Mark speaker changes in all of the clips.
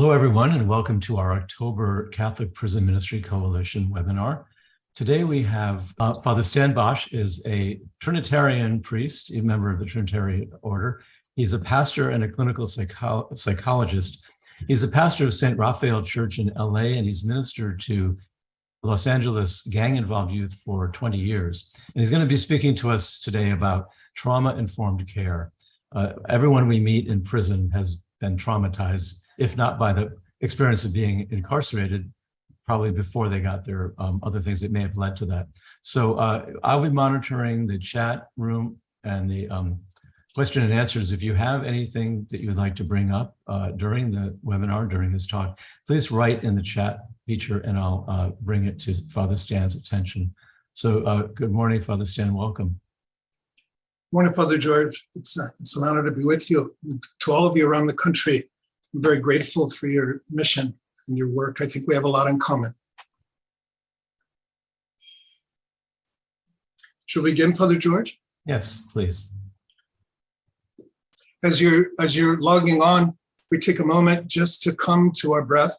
Speaker 1: Hello, everyone, and welcome to our October Catholic Prison Ministry Coalition webinar. Today we have Father Stan Bosch is a Trinitarian priest, a member of the Trinitarian Order. He's a pastor and a clinical psychologist. He's the pastor of St. Raphael Church in LA, and he's ministered to Los Angeles gang-involved youth for 20 years. And he's going to be speaking to us today about trauma-informed care. Everyone we meet in prison has been traumatized, if not by the experience of being incarcerated, probably before they got their other things that may have led to that. So I'll be monitoring the chat room and the question and answers. If you have anything that you would like to bring up during the webinar, during this talk, please write in the chat feature and I'll bring it to Father Stan's attention. So good morning, Father Stan, welcome.
Speaker 2: Morning, Father George. It's an honor to be with you. To all of you around the country, I'm very grateful for your mission and your work. I think we have a lot in common. Shall we begin, Father George?
Speaker 1: Yes, please.
Speaker 2: As you're logging on, we take a moment just to come to our breath.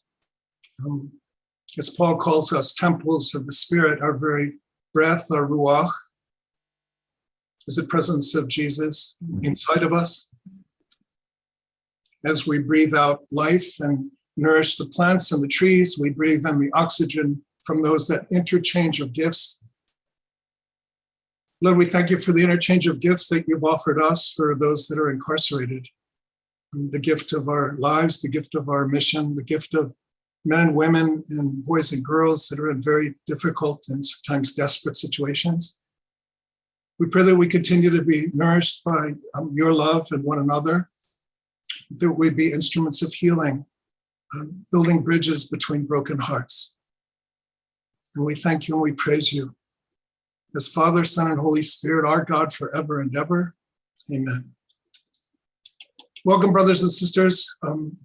Speaker 2: As Paul calls us, temples of the Spirit, our very breath, our ruach, is the presence of Jesus inside of us. As we breathe out life and nourish the plants and the trees, we breathe in the oxygen from those that interchange of gifts. Lord, we thank you for the interchange of gifts that you've offered us for those that are incarcerated. The gift of our lives, the gift of our mission, the gift of men and women and boys and girls that are in very difficult and sometimes desperate situations. We pray that we continue to be nourished by your love and one another, that we be instruments of healing, building bridges between broken hearts. And we thank you and we praise you. As Father, Son, and Holy Spirit, our God forever and ever. Amen. Welcome, brothers and sisters. I'm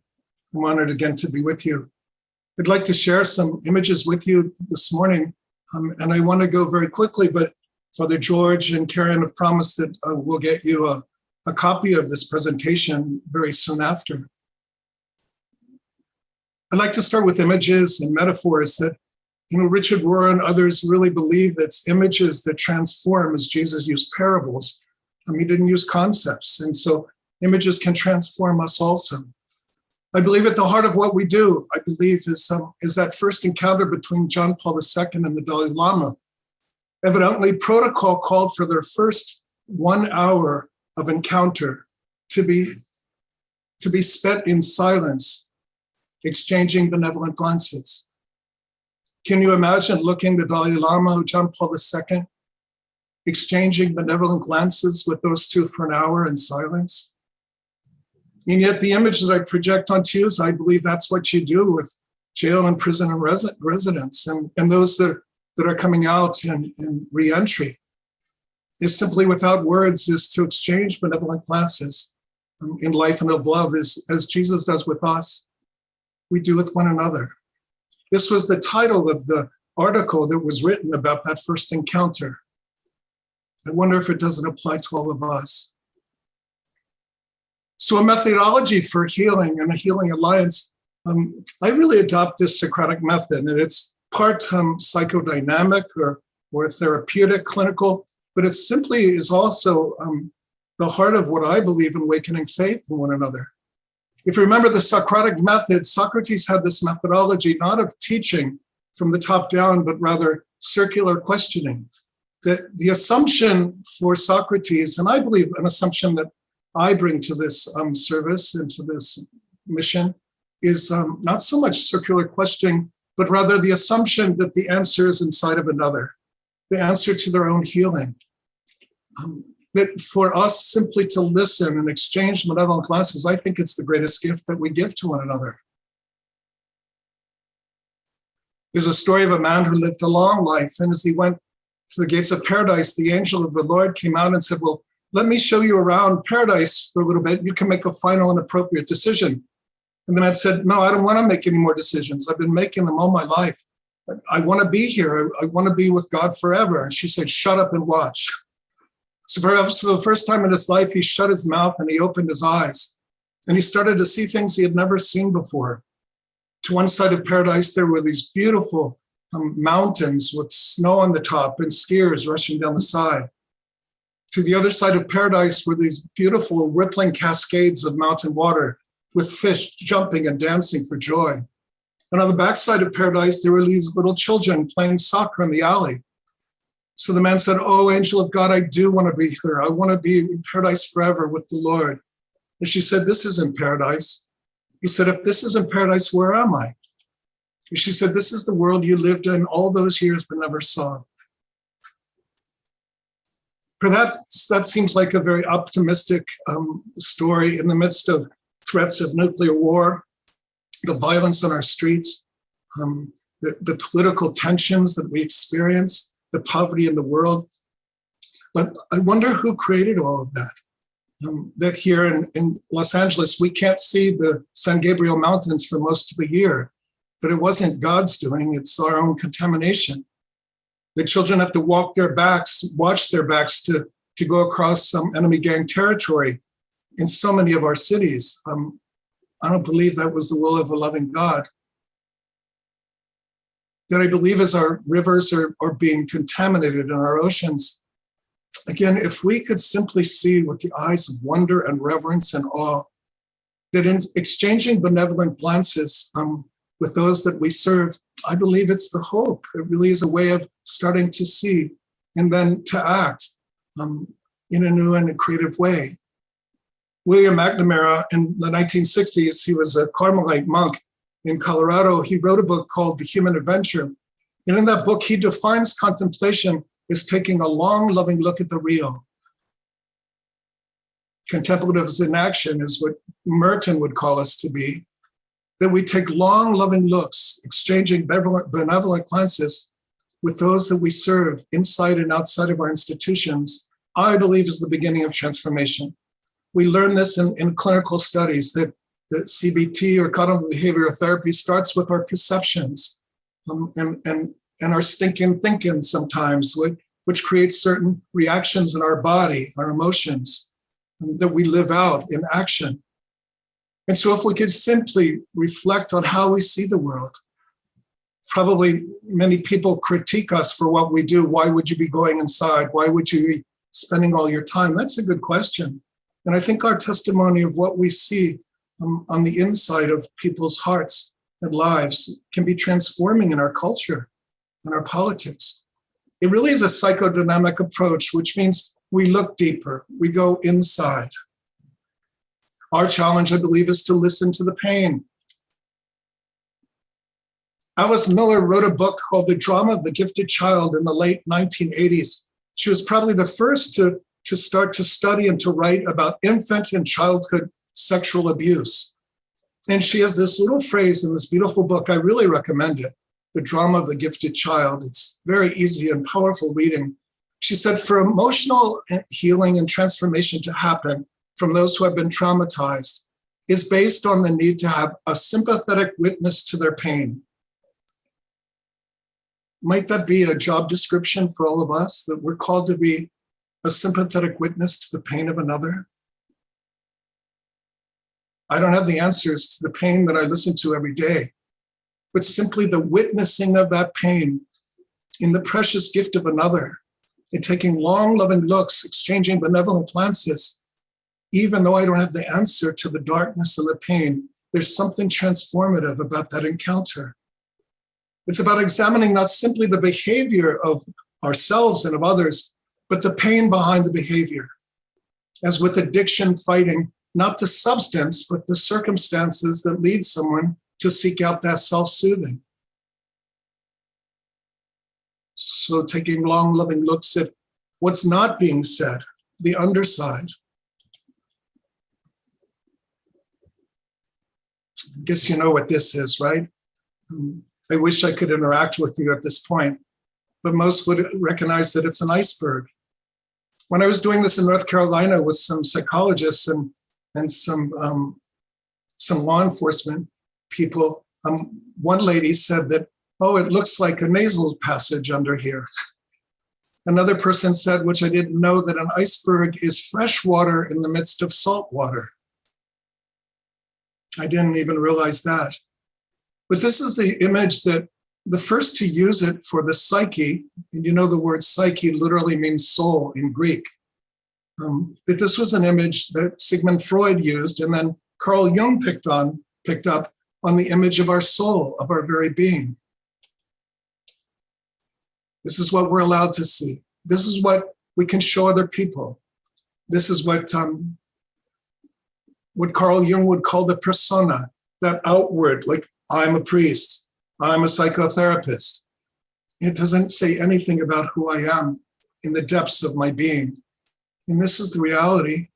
Speaker 2: honored again to be with you. I'd like to share some images with you this morning, and I want to go very quickly, but Father George and Karen have promised that we'll get you a copy of this presentation very soon after. I'd like to start with images and metaphors that, Richard Rohr and others really believe that it's images that transform, as Jesus used parables. He didn't use concepts, and so images can transform us also. I believe at the heart of what we do, I believe is that first encounter between John Paul II and the Dalai Lama. Evidently, protocol called for their first 1 hour of encounter to be spent in silence, exchanging benevolent glances. Can you imagine looking the Dalai Lama, John Paul II, exchanging benevolent glances with those two for an hour in silence? And yet the image that I project onto you is I believe that's what you do with jail and prison and residents and those that are coming out in re-entry. Is simply without words is to exchange benevolent glances in life and of love as Jesus does with us, we do with one another. This was the title of the article that was written about that first encounter. I wonder if it doesn't apply to all of us. So a methodology for healing and a healing alliance, I really adopt this Socratic method, and it's part psychodynamic or therapeutic, clinical, but it simply is also the heart of what I believe in awakening faith in one another. If you remember the Socratic method, Socrates had this methodology not of teaching from the top down, but rather circular questioning. That the assumption for Socrates, and I believe an assumption that I bring to this service and to this mission, is not so much circular questioning, but rather the assumption that the answer is inside of another, the answer to their own healing. That for us simply to listen and exchange benevolent glances, I think it's the greatest gift that we give to one another. There's a story of a man who lived a long life, and as he went to the gates of paradise, the angel of the Lord came out and said, well, let me show you around paradise for a little bit. You can make a final and appropriate decision. And the man said, no, I don't want to make any more decisions. I've been making them all my life. I want to be here. I want to be with God forever. And she said, shut up and watch. So perhaps for the first time in his life, he shut his mouth and he opened his eyes. And he started to see things he had never seen before. To one side of paradise, there were these beautiful mountains with snow on the top and skiers rushing down the side. To the other side of paradise were these beautiful rippling cascades of mountain water with fish jumping and dancing for joy. And on the backside of paradise, there were these little children playing soccer in the alley. So the man said, "Oh, angel of God, I do want to be here. I want to be in paradise forever with the Lord." And she said, "This isn't paradise." He said, "If this isn't paradise, where am I?" And she said, "This is the world you lived in all those years but never saw." Perhaps that seems like a very optimistic story in the midst of threats of nuclear war, the violence on our streets, the political tensions that we experience, the poverty in the world. But I wonder who created all of that. That here in Los Angeles, we can't see the San Gabriel Mountains for most of the year, but it wasn't God's doing, it's our own contamination. The children have to watch their backs to go across some enemy gang territory in so many of our cities. I don't believe that was the will of a loving God. That I believe as our rivers are being contaminated in our oceans, again, if we could simply see with the eyes of wonder and reverence and awe, that in exchanging benevolent glances with those that we serve, I believe it's the hope. It really is a way of starting to see and then to act in a new and a creative way. William McNamara, in the 1960s, he was a Carmelite monk in Colorado. He wrote a book called The Human Adventure. And in that book, he defines contemplation as taking a long, loving look at the real. Contemplatives in action is what Merton would call us to be. That we take long, loving looks, exchanging benevolent glances with those that we serve inside and outside of our institutions, I believe is the beginning of transformation. We learn this in clinical studies that CBT or cognitive behavioral therapy starts with our perceptions and our stinking thinking sometimes, which creates certain reactions in our body, our emotions, that we live out in action. And so if we could simply reflect on how we see the world, probably many people critique us for what we do. Why would you be going inside? Why would you be spending all your time? That's a good question. And I think our testimony of what we see on the inside of people's hearts and lives can be transforming in our culture and our politics. It really is a psychodynamic approach, which means we look deeper, we go inside. Our challenge, I believe, is to listen to the pain. Alice Miller wrote a book called The Drama of the Gifted Child in the late 1980s. She was probably the first to start to study and to write about infant and childhood sexual abuse. And she has this little phrase in this beautiful book. I really recommend it, The Drama of the Gifted Child. It's very easy and powerful reading. She said, for emotional healing and transformation to happen from those who have been traumatized is based on the need to have a sympathetic witness to their pain. Might that be a job description for all of us, that we're called to be a sympathetic witness to the pain of another? I don't have the answers to the pain that I listen to every day, but simply the witnessing of that pain in the precious gift of another, in taking long, loving looks, exchanging benevolent glances. Even though I don't have the answer to the darkness and the pain, there's something transformative about that encounter. It's about examining not simply the behavior of ourselves and of others, but the pain behind the behavior. As with addiction, fighting not the substance, but the circumstances that lead someone to seek out that self-soothing. So taking long, loving looks at what's not being said, the underside. I guess you know what this is, right? I wish I could interact with you at this point, but most would recognize that it's an iceberg. When I was doing this in North Carolina with some psychologists and some law enforcement people, one lady said that, oh, it looks like a nasal passage under here. Another person said, which I didn't know, that an iceberg is fresh water in the midst of salt water. I didn't even realize that. But this is the image that the first to use it for the psyche, and you know the word psyche literally means soul in Greek, that this was an image that Sigmund Freud used, and then Carl Jung picked up on the image of our soul, of our very being. This is what we're allowed to see. This is what we can show other people. This is what Carl Jung would call the persona, that outward, like I'm a priest, I'm a psychotherapist. It doesn't say anything about who I am in the depths of my being. And this is the reality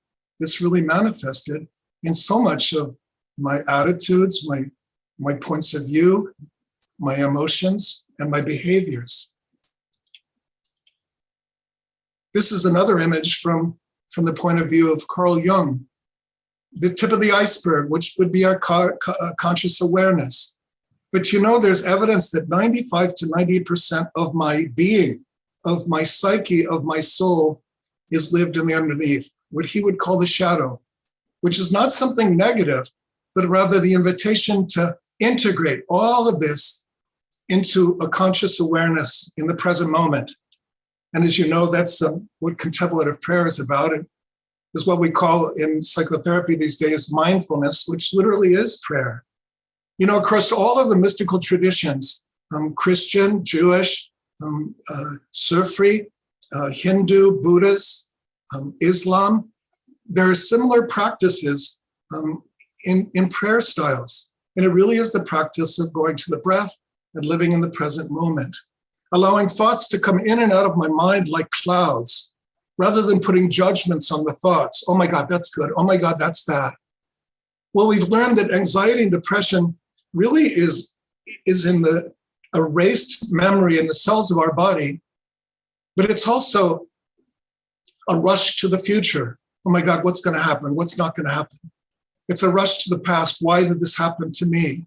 Speaker 2: that's really manifested in so much of my attitudes, my points of view, my emotions, and my behaviors. This is another image from the point of view of Carl Jung, the tip of the iceberg, which would be our conscious awareness. But you know, there's evidence that 95 to 98% of my being, of my psyche, of my soul, is lived in the underneath, what he would call the shadow, which is not something negative, but rather the invitation to integrate all of this into a conscious awareness in the present moment. And as you know, that's what contemplative prayer is about. It is what we call in psychotherapy these days mindfulness, which literally is prayer. You know, across all of the mystical traditions, Christian, Jewish, Sufi, Hindu, Buddhist, Islam, there are similar practices in prayer styles. And it really is the practice of going to the breath and living in the present moment, allowing thoughts to come in and out of my mind like clouds, rather than putting judgments on the thoughts. Oh my God, that's good. Oh my God, that's bad. Well, we've learned that anxiety and depression really is in the erased memory in the cells of our body, but it's also a rush to the future. Oh my God, what's going to happen? What's not going to happen? It's a rush to the past. Why did this happen to me?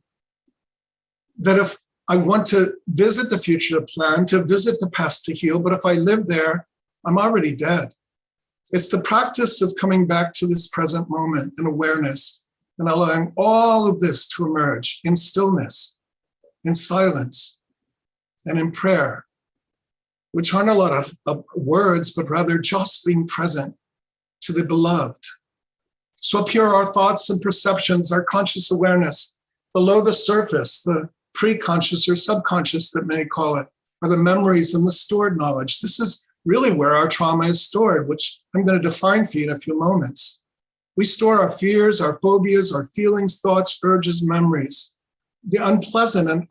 Speaker 2: That if I want to visit the future to plan, to visit the past to heal, but if I live there, I'm already dead. It's the practice of coming back to this present moment and awareness and allowing all of this to emerge in stillness, in silence, and in prayer, which aren't a lot of words, but rather just being present to the beloved. So up here are our thoughts and perceptions, our conscious awareness. Below the surface, the pre-conscious or subconscious that many call it, are the memories and the stored knowledge. This is really where our trauma is stored, which I'm going to define for you in a few moments. We store our fears, our phobias, our feelings, thoughts, urges, memories, the unpleasant and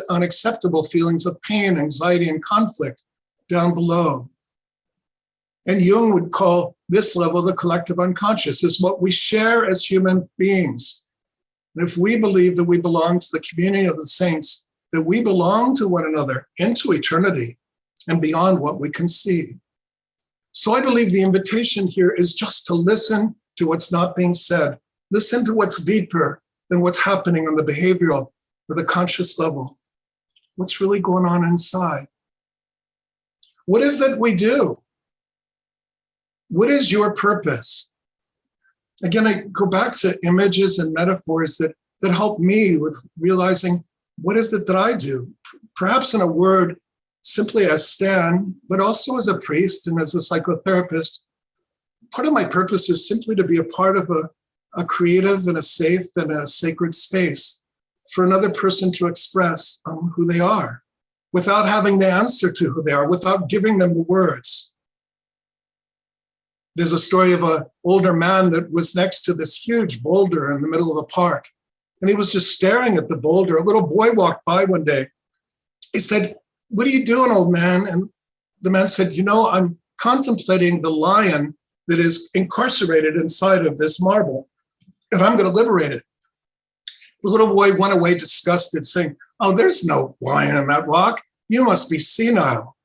Speaker 2: unacceptable feelings of pain, anxiety, and conflict down below. And Jung would call this level the collective unconscious, is what we share as human beings. And if we believe that we belong to the community of the saints, that we belong to one another into eternity and beyond what we can see. So I believe the invitation here is just to listen to what's not being said. Listen to what's deeper than what's happening on the behavioral or the conscious level. What's really going on inside? What is it we do? What is your purpose? Again, I go back to images and metaphors that help me with realizing what is it that I do? Perhaps in a word, simply as Stan, but also as a priest and as a psychotherapist. Part of my purpose is simply to be a part of a creative and a safe and a sacred space for another person to express who they are without having the answer to who they are, without giving them the words. There's a story of an older man that was next to this huge boulder in the middle of a park. And he was just staring at the boulder. A little boy walked by one day. He said, "What are you doing, old man?" And the man said, "You know, I'm contemplating the lion that is incarcerated inside of this marble, and I'm going to liberate it." The little boy went away disgusted, saying, "Oh, there's no lion in that rock. You must be senile."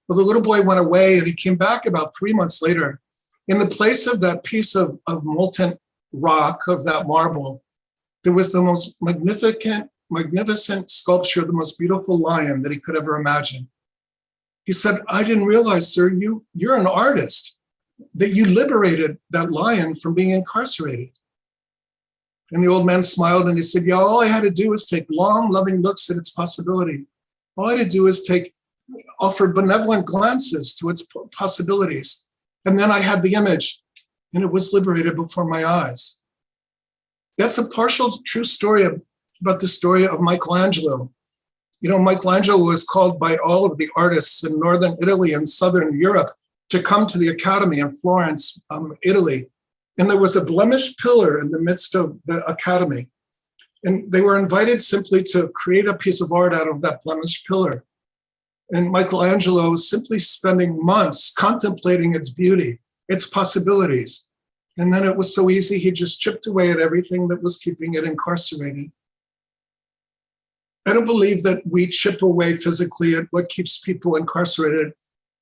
Speaker 2: Well, the little boy went away, and he came back about 3 months later. In the place of that piece of molten rock, of that marble, there was the most magnificent sculpture, the most beautiful lion that he could ever imagine. He said, "I didn't realize, sir, you're an artist, that you liberated that lion from being incarcerated." And the old man smiled and he said, yeah, all I had to do was take long, loving looks at its possibility. All I had to do is offer benevolent glances to its possibilities. And then I had the image, and it was liberated before my eyes. That's a partial true story about the story of Michelangelo. You know, Michelangelo was called by all of the artists in northern Italy and southern Europe to come to the Academy in Florence, Italy. And there was a blemished pillar in the midst of the Academy. And they were invited simply to create a piece of art out of that blemished pillar. And Michelangelo was simply spending months contemplating its beauty, its possibilities. And then it was so easy, he just chipped away at everything that was keeping it incarcerated. I don't believe that we chip away physically at what keeps people incarcerated,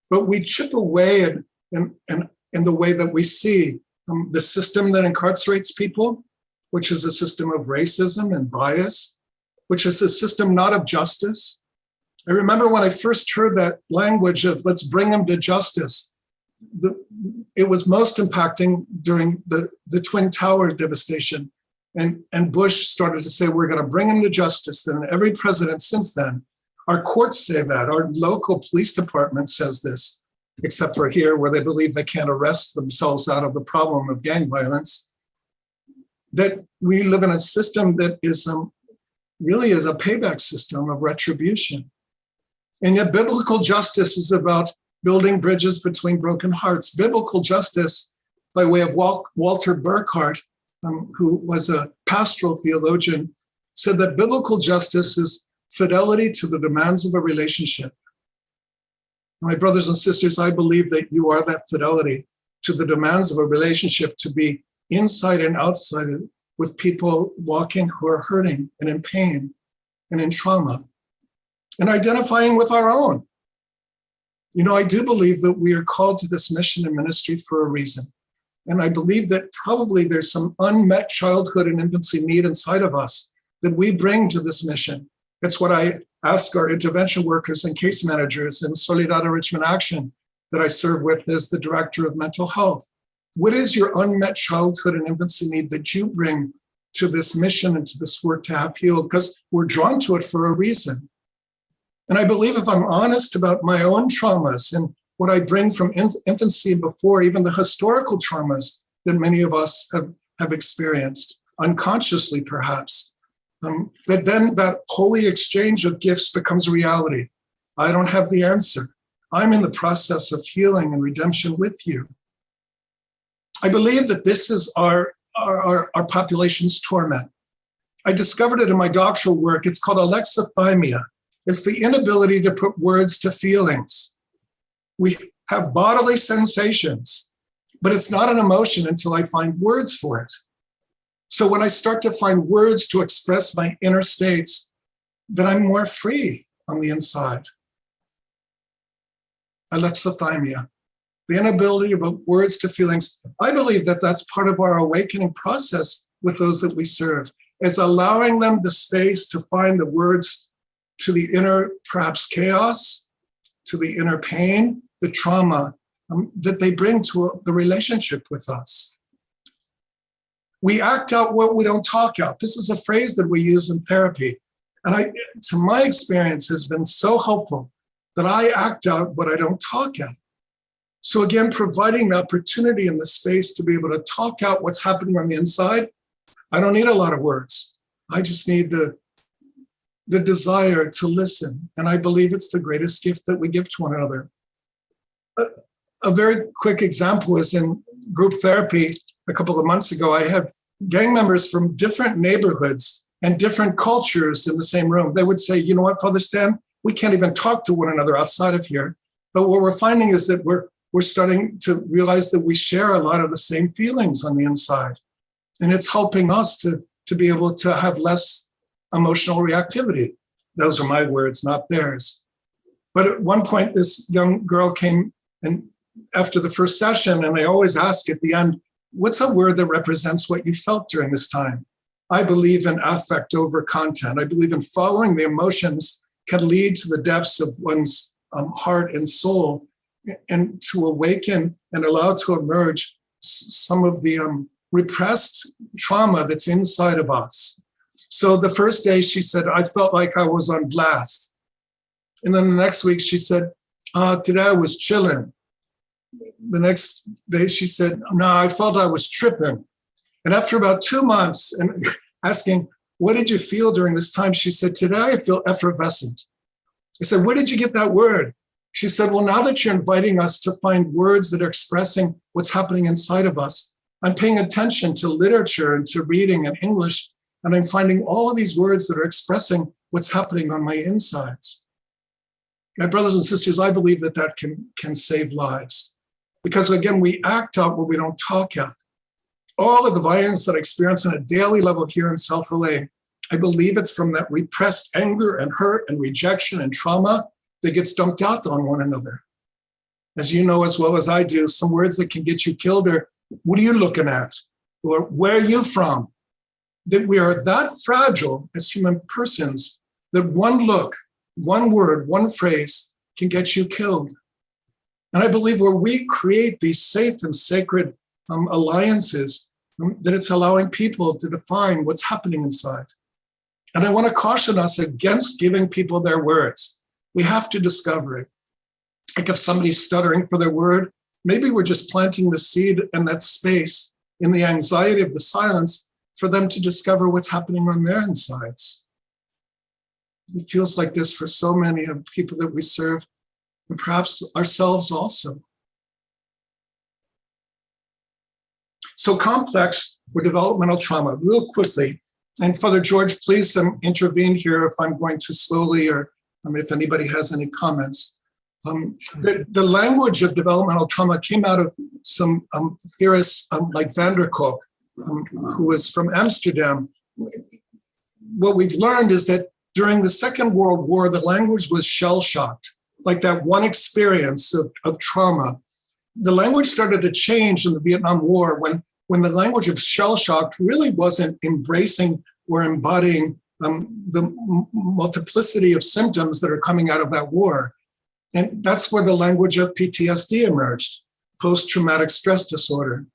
Speaker 2: but we chip away in the way that we see the system that incarcerates people, which is a system of racism and bias, which is a system not of justice. I remember when I first heard that language of let's bring them to justice, it was most impacting during the Twin Tower devastation. And Bush started to say, we're going to bring them to justice. Then every president since then, our courts say that, our local police department says this, except for here where they believe they can't arrest themselves out of the problem of gang violence, that we live in a system that is really is a payback system of retribution. And yet biblical justice is about building bridges between broken hearts. Biblical justice, by way of Walter Burkhardt, who was a pastoral theologian, said that biblical justice is fidelity to the demands of a relationship. My brothers and sisters, I believe that you are that fidelity to the demands of a relationship, to be inside and outside with people walking who are hurting and in pain and in trauma and identifying with our own. You know, I do believe that we are called to this mission and ministry for a reason. And I believe that probably there's some unmet childhood and infancy need inside of us that we bring to this mission. It's what I ask our intervention workers and case managers in Soledad Enrichment Action that I serve with as the director of mental health. What is your unmet childhood and infancy need that you bring to this mission and to this work to have healed? Because we're drawn to it for a reason. And I believe if I'm honest about my own traumas and what I bring from infancy before, even the historical traumas that many of us have experienced, unconsciously perhaps, that then that holy exchange of gifts becomes reality. I don't have the answer. I'm in the process of healing and redemption with you. I believe that this is our population's torment. I discovered it in my doctoral work. It's called alexithymia. It's the inability to put words to feelings. We have bodily sensations, but it's not an emotion until I find words for it. So when I start to find words to express my inner states, then I'm more free on the inside. Alexithymia, the inability to put words to feelings. I believe that that's part of our awakening process with those that we serve, is allowing them the space to find the words to the inner, perhaps chaos, to the inner pain, the trauma that they bring to the relationship with us. We act out what we don't talk out. This is a phrase that we use in therapy. And to my experience, has been so helpful that I act out what I don't talk out. So again, providing the opportunity and the space to be able to talk out what's happening on the inside. I don't need a lot of words. I just need the desire to listen. And I believe it's the greatest gift that we give to one another. A very quick example is in group therapy a couple of months ago. I had gang members from different neighborhoods and different cultures in the same room. They would say, you know what, Father Stan, we can't even talk to one another outside of here. But what we're finding is that we're starting to realize that we share a lot of the same feelings on the inside. And it's helping us to be able to have less emotional reactivity. Those are my words, not theirs. But at one point, this young girl came and after the first session, and I always ask at the end, what's a word that represents what you felt during this time? I believe in affect over content. I believe in following the emotions can lead to the depths of one's heart and soul, and to awaken and allow to emerge some of the repressed trauma that's inside of us. So the first day she said, I felt like I was on blast. And then the next week she said, today I was chilling. The next day she said, no, I felt I was tripping. And after about 2 months and asking, what did you feel during this time? She said, today I feel effervescent. I said, where did you get that word? She said, well, now that you're inviting us to find words that are expressing what's happening inside of us, I'm paying attention to literature and to reading and English, and I'm finding all of these words that are expressing what's happening on my insides. My brothers and sisters, I believe that that can save lives. Because again, we act out what we don't talk out. All of the violence that I experience on a daily level here in South LA, I believe it's from that repressed anger and hurt and rejection and trauma that gets dumped out on one another. As you know as well as I do, some words that can get you killed are, what are you looking at? Or where are you from? That we are that fragile as human persons that one look, one word, one phrase can get you killed. And I believe where we create these safe and sacred alliances, that it's allowing people to define what's happening inside. And I want to caution us against giving people their words. We have to discover it. Like if somebody's stuttering for their word, maybe we're just planting the seed in that space, in the anxiety of the silence, for them to discover what's happening on their insides. It feels like this for so many of the people that we serve, and perhaps ourselves also. So complex or developmental trauma, real quickly. And Father George, please intervene here if I'm going too slowly or if anybody has any comments. The language of developmental trauma came out of some theorists like Van der Kolk, who was from Amsterdam. What we've learned is that during the Second World War, the language was shell-shocked, like that one experience of trauma. The language started to change in the Vietnam War when the language of shell-shocked really wasn't embracing or embodying the multiplicity of symptoms that are coming out of that war. And that's where the language of PTSD emerged, post-traumatic stress disorder.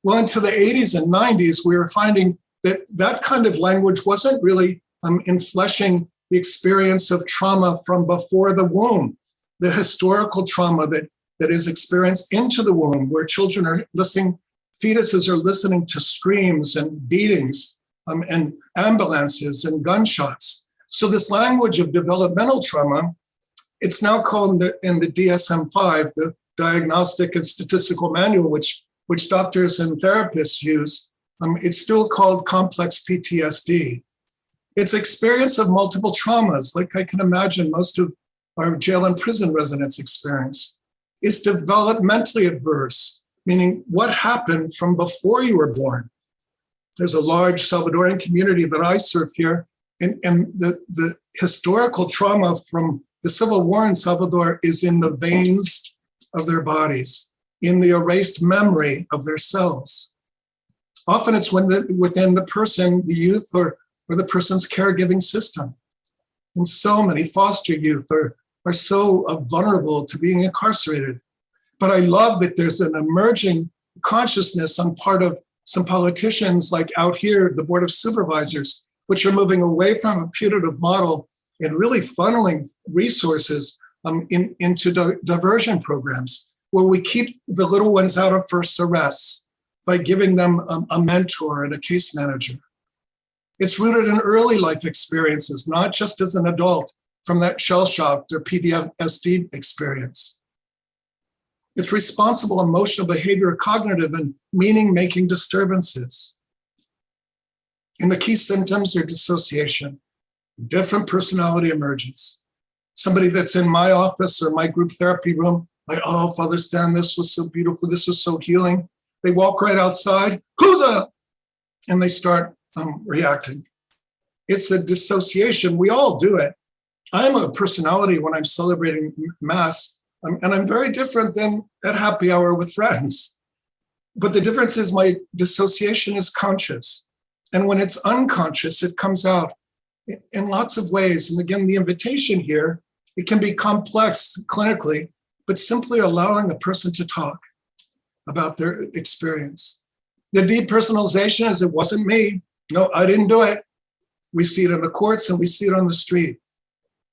Speaker 2: Well, into the 80s and 90s, we were finding that that kind of language wasn't really enfleshing the experience of trauma from before the womb, the historical trauma that is experienced into the womb, where children are listening, fetuses are listening to screams and beatings and ambulances and gunshots. So this language of developmental trauma, it's now called in the DSM-5, the Diagnostic and Statistical Manual, which doctors and therapists use. It's still called complex PTSD. It's experience of multiple traumas, like I can imagine most of our jail and prison residents experience. It's developmentally adverse, meaning what happened from before you were born. There's a large Salvadoran community that I serve here, and the historical trauma from the Civil War in Salvador is in the veins of their bodies, in the erased memory of their cells. Often it's within the person, the youth, or the person's caregiving system. And so many foster youth are so vulnerable to being incarcerated. But I love that there's an emerging consciousness on part of some politicians like out here, the Board of Supervisors, which are moving away from a putative model and really funneling resources into diversion programs where we keep the little ones out of first arrests by giving them a mentor and a case manager. It's rooted in early life experiences, not just as an adult from that shell-shocked or PTSD experience. It's responsible emotional, behavioral, cognitive, and meaning-making disturbances. And the key symptoms are dissociation. Different personality emerges. Somebody that's in my office or my group therapy room, like, oh, Father Stan, this was so beautiful. This is so healing. They walk right outside, and they start reacting. It's a dissociation. We all do it. I'm a personality when I'm celebrating Mass, and I'm very different than at happy hour with friends. But the difference is my dissociation is conscious. And when it's unconscious, it comes out in lots of ways. And again, the invitation here, it can be complex clinically, but simply allowing a person to talk about their experience. The depersonalization is it wasn't me. No, I didn't do it. We see it in the courts and we see it on the street.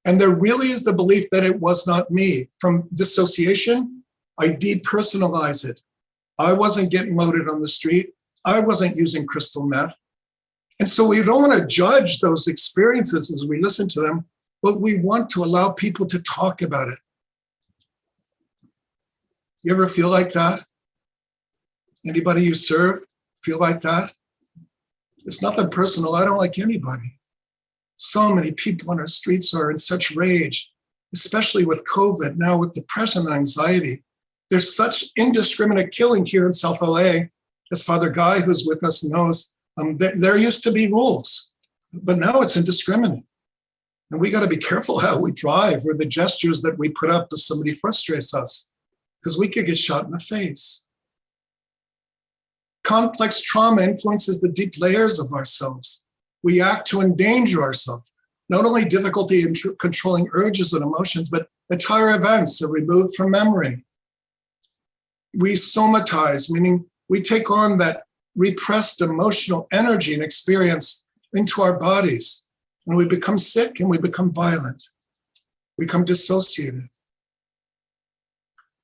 Speaker 2: And there really is the belief that it was not me. From dissociation, I depersonalize it. I wasn't getting loaded on the street. I wasn't using crystal meth. And so we don't want to judge those experiences as we listen to them, but we want to allow people to talk about it. You ever feel like that? Anybody you serve feel like that? It's nothing personal. I don't like anybody. So many people on our streets are in such rage, especially with COVID, now with depression and anxiety. There's such indiscriminate killing here in South LA, as Father Guy, who's with us, knows. There used to be rules, but now it's indiscriminate. And we got to be careful how we drive or the gestures that we put up if somebody frustrates us, because we could get shot in the face. Complex trauma influences the deep layers of ourselves. We act to endanger ourselves. Not only difficulty in controlling urges and emotions, but entire events are removed from memory. We somatize, meaning we take on that repressed emotional energy and experience into our bodies. And we become sick and we become violent. We become dissociated.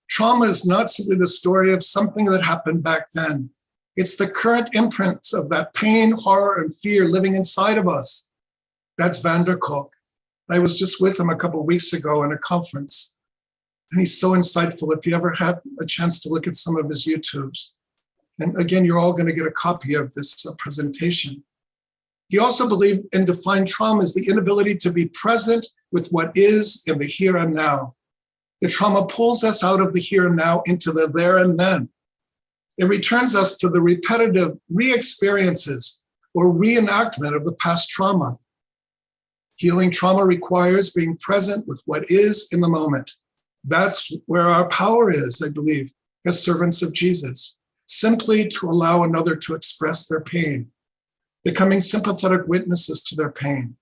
Speaker 2: Trauma is not simply the story of something that happened back then. It's the current imprints of that pain, horror, and fear living inside of us. That's Van der Kolk. I was just with him a couple of weeks ago in a conference, and he's so insightful. If you ever had a chance to look at some of his YouTubes, and again, you're all going to get a copy of this presentation. He also believed and defined trauma as the inability to be present with what is in the here and now. The trauma pulls us out of the here and now into the there and then. It returns us to the repetitive re-experiences or reenactment of the past trauma. Healing trauma requires being present with what is in the moment. That's where our power is, I believe, as servants of Jesus. Simply to allow another to express their pain, becoming sympathetic witnesses to their pain.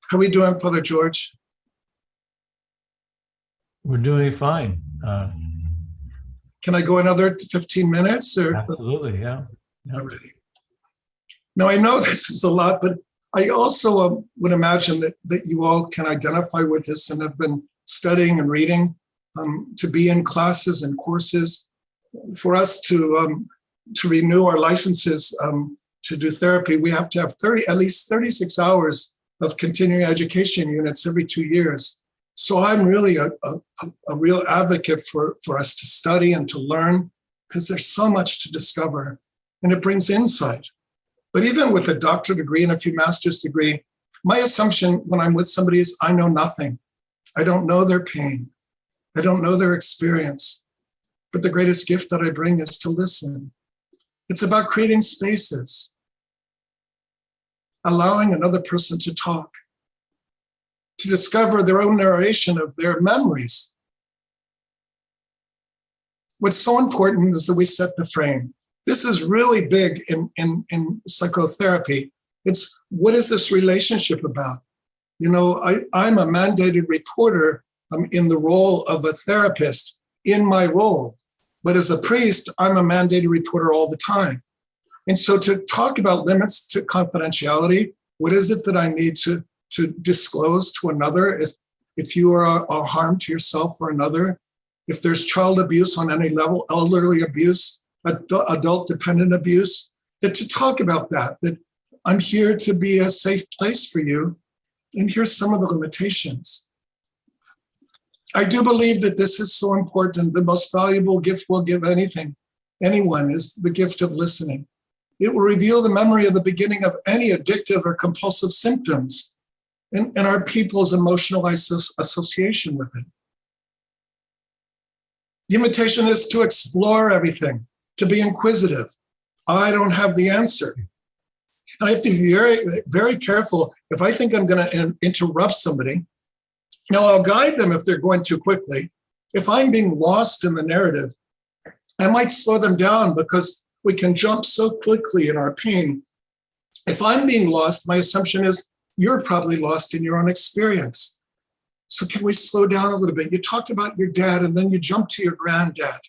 Speaker 2: How are we doing, Father George?
Speaker 1: We're doing fine.
Speaker 2: Can I go another 15 minutes? Or?
Speaker 1: Absolutely, yeah.
Speaker 2: Already. Now, I know this is a lot, but I also would imagine that you all can identify with this and have been studying and reading to be in classes and courses. For us to renew our licenses to do therapy, we have to have at least 36 hours of continuing education units every 2 years. So I'm really a real advocate for us to study and to learn, because there's so much to discover and it brings insight. But even with a doctorate degree and a few master's degree, my assumption when I'm with somebody is I know nothing. I don't know their pain. I don't know their experience. But the greatest gift that I bring is to listen. It's about creating spaces, allowing another person to talk, to discover their own narration of their memories. What's so important is that we set the frame. This is really big in psychotherapy. It's what is this relationship about? You know, I'm a mandated reporter. I'm in the role of a therapist in my role. But as a priest, I'm a mandated reporter all the time. And so to talk about limits to confidentiality, what is it that I need to disclose to another if you are a harm to yourself or another, if there's child abuse on any level, elderly abuse, adult dependent abuse, that to talk about that I'm here to be a safe place for you. And here's some of the limitations. I do believe that this is so important. The most valuable gift we'll give anyone is the gift of listening. It will reveal the memory of the beginning of any addictive or compulsive symptoms and our people's emotional association with it. The invitation is to explore everything, to be inquisitive. I don't have the answer. And I have to be very, very careful. If I think I'm going to interrupt somebody, now I'll guide them if they're going too quickly. If I'm being lost in the narrative, I might slow them down because we can jump so quickly in our pain. If I'm being lost, my assumption is you're probably lost in your own experience. So can we slow down a little bit? You talked about your dad and then you jumped to your granddad.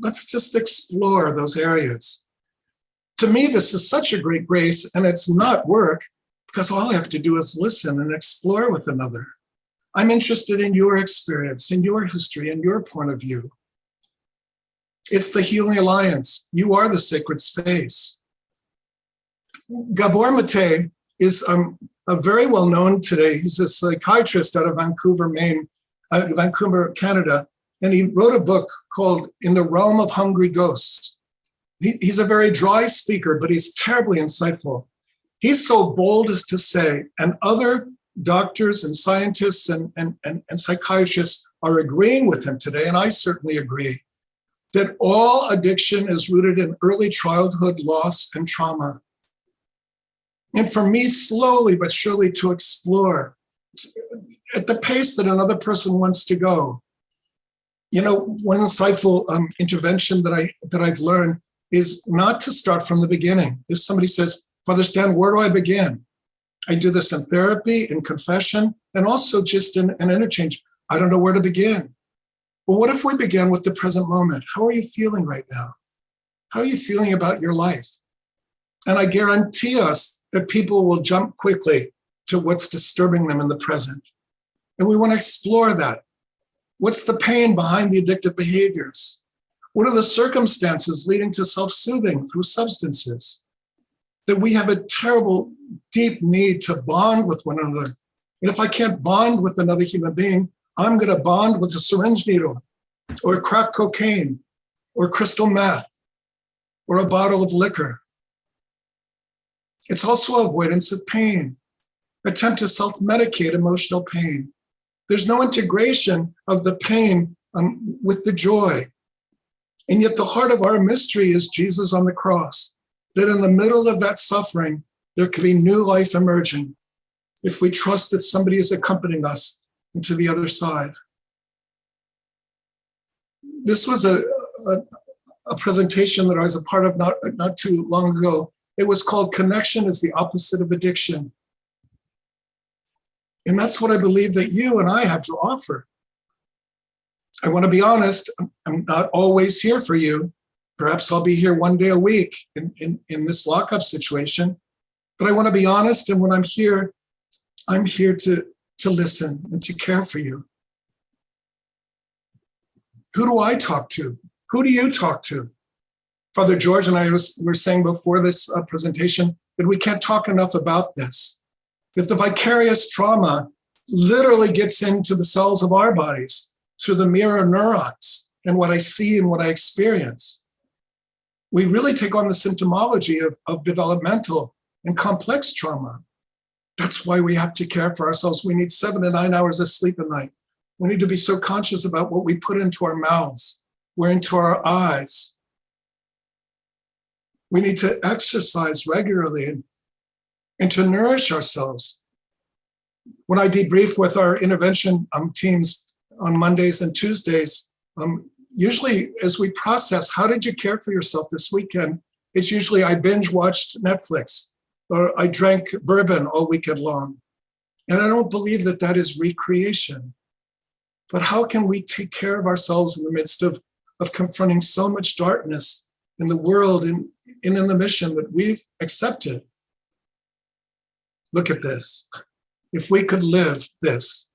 Speaker 2: Let's just explore those areas. To me, this is such a great grace, and it's not work, because all I have to do is listen and explore with another. I'm interested in your experience, in your history, and your point of view. It's the Healing Alliance. You are the sacred space. Gabor Mate is a very well-known today. He's a psychiatrist out of Vancouver, Vancouver, Canada, and he wrote a book called In the Realm of Hungry Ghosts. He's a very dry speaker, but he's terribly insightful. He's so bold as to say, and other doctors and scientists and psychiatrists are agreeing with him today, and I certainly agree, that all addiction is rooted in early childhood loss and trauma. And for me, slowly but surely to explore at the pace that another person wants to go. You know, one insightful intervention that I've learned is not to start from the beginning. If somebody says, Father Stan, where do I begin? I do this in therapy, in confession, and also just in an interchange. I don't know where to begin. But what if we begin with the present moment? How are you feeling right now? How are you feeling about your life? And I guarantee us that people will jump quickly to what's disturbing them in the present. And we want to explore that. What's the pain behind the addictive behaviors? What are the circumstances leading to self-soothing through substances? That we have a terrible, deep need to bond with one another. And if I can't bond with another human being, I'm going to bond with a syringe needle or crack cocaine or crystal meth or a bottle of liquor. It's also avoidance of pain, attempt to self-medicate emotional pain. There's no integration of the pain with the joy. And yet the heart of our mystery is Jesus on the cross, that in the middle of that suffering, there could be new life emerging if we trust that somebody is accompanying us into the other side. This was a presentation that I was a part of not too long ago. It was called Connection is the Opposite of Addiction. And that's what I believe that you and I have to offer. I want to be honest, I'm not always here for you. Perhaps I'll be here one day a week in this lockup situation. But I want to be honest, and when I'm here to listen and to care for you. Who do I talk to? Who do you talk to? Father George and I were saying before this presentation that we can't talk enough about this, that the vicarious trauma literally gets into the cells of our bodies through the mirror neurons and what I see and what I experience. We really take on the symptomology of developmental and complex trauma. That's why we have to care for ourselves. We need 7 to 9 hours of sleep a night. We need to be so conscious about what we put into our mouths, or into our eyes. We need to exercise regularly and to nourish ourselves. When I debrief with our intervention teams on Mondays and Tuesdays, usually as we process, how did you care for yourself this weekend? It's usually I binge watched Netflix, or I drank bourbon all weekend long. And I don't believe that that is recreation. But how can we take care of ourselves in the midst of confronting so much darkness in the world and in the mission that we've accepted? Look at this. If we could live this.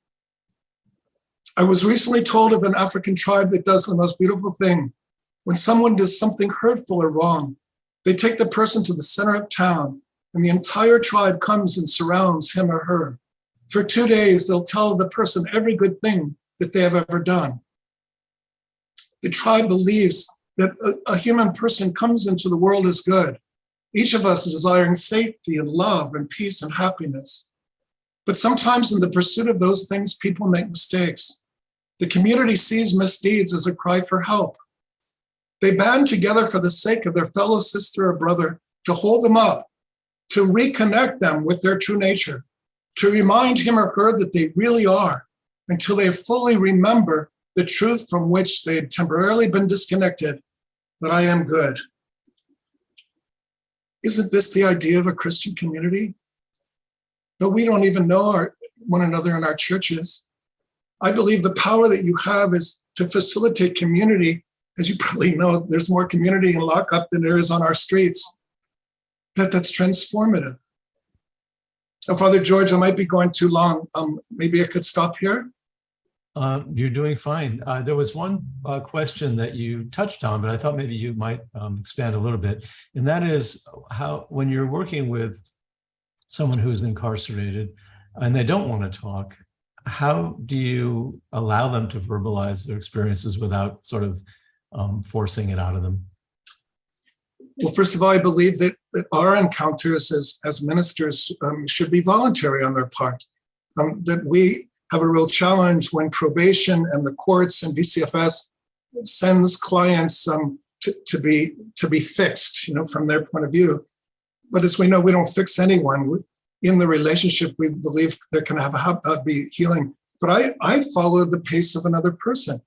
Speaker 2: I was recently told of an African tribe that does the most beautiful thing. When someone does something hurtful or wrong, they take the person to the center of town, and the entire tribe comes and surrounds him or her. For 2 days, they'll tell the person every good thing that they have ever done. The tribe believes that a human person comes into the world as good, each of us desiring safety and love and peace and happiness. But sometimes in the pursuit of those things, people make mistakes. The community sees misdeeds as a cry for help. They band together for the sake of their fellow sister or brother to hold them up, to reconnect them with their true nature, to remind him or her that they really are, until they fully remember the truth from which they had temporarily been disconnected, that I am good. Isn't this the idea of a Christian community? But we don't even know one another in our churches. I believe the power that you have is to facilitate community. As you probably know, there's more community in lockup than there is on our streets. that's transformative. So, Father George, I might be going too long. Maybe I could stop here.
Speaker 1: You're doing fine. There was one question that you touched on, but I thought maybe you might expand a little bit. And that is how, when you're working with someone who's incarcerated and they don't want to talk, how do you allow them to verbalize their experiences without sort of forcing it out of them?
Speaker 2: Well, first of all, I believe that our encounters as ministers should be voluntary on their part. That we have a real challenge when probation and the courts and DCFS sends clients to be fixed, from their point of view. But as we know, we don't fix anyone. In the relationship, we believe there can be healing. But I follow the pace of another person.